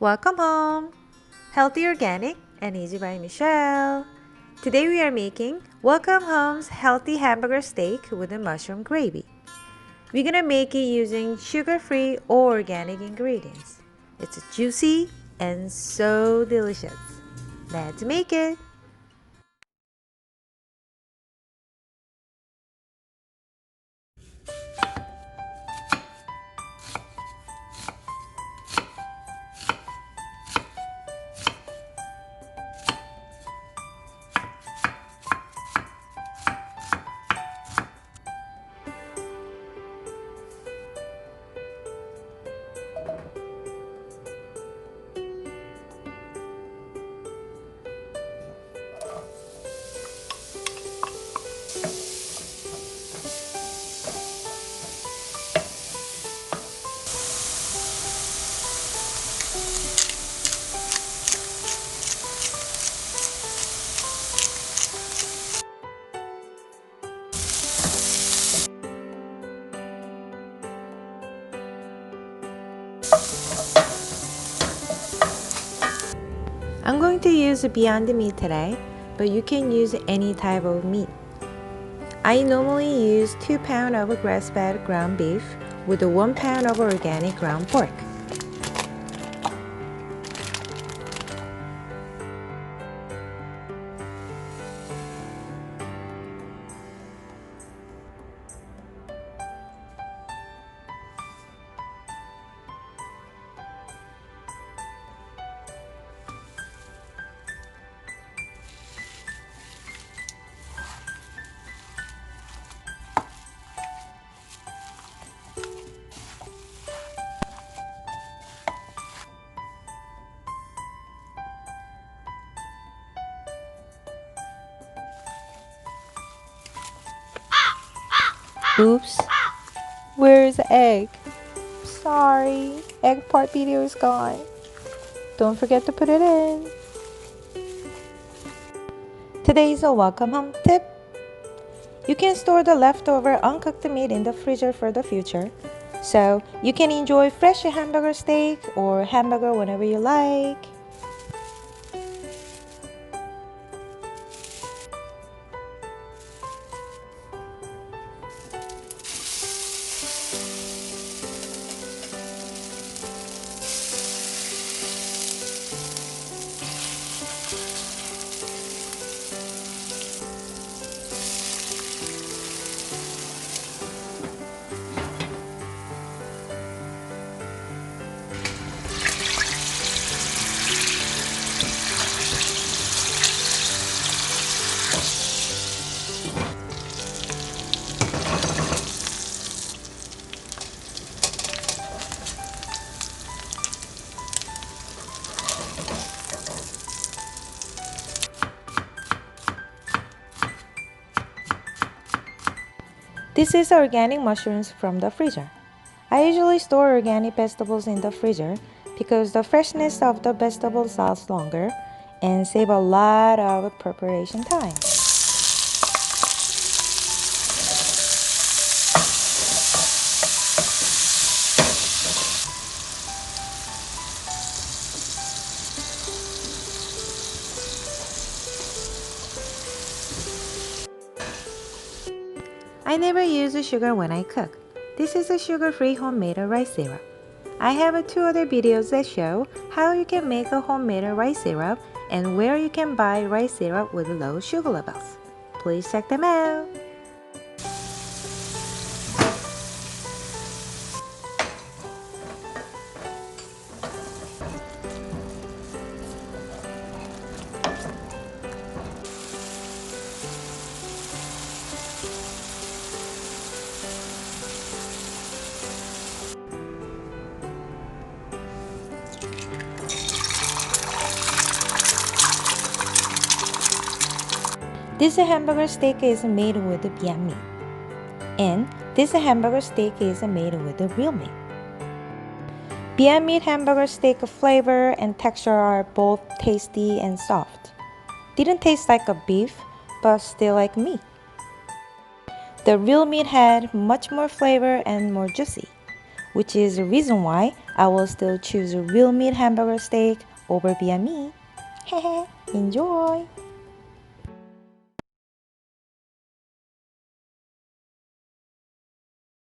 Welcome home! Healthy, organic, and easy by Michelle. Today we are making Welcome Home's healthy hamburger steak with a mushroom gravy. We're gonna make it using sugar-free or organic ingredients. It's juicy and so delicious. Let's make it! I'm going to use Beyond Meat today, but you can use any type of meat. I normally use 2 pounds of grass-fed ground beef with 1 pound of organic ground pork. Oops, where's the egg? Sorry, egg part video is gone. Don't forget to put it in. Today's a welcome home tip. You can store the leftover uncooked meat in the freezer for the future, so you can enjoy fresh hamburger steak or hamburger whenever you like. This is organic mushrooms from the freezer. I usually store organic vegetables in the freezer because the freshness of the vegetables lasts longer and save a lot of preparation time. I never use sugar when I cook. This is a sugar-free homemade rice syrup. I have 2 other videos that show how you can make a homemade rice syrup and where you can buy rice syrup with low sugar levels. Please check them out. This hamburger steak is made with Beyond Meat, and this hamburger steak is made with real meat. Beyond Meat hamburger steak flavor and texture are both tasty and soft. Didn't taste like a beef, but still like meat. The real meat had much more flavor and more juicy, which is the reason why I will still choose a real meat hamburger steak over via meat. Enjoy!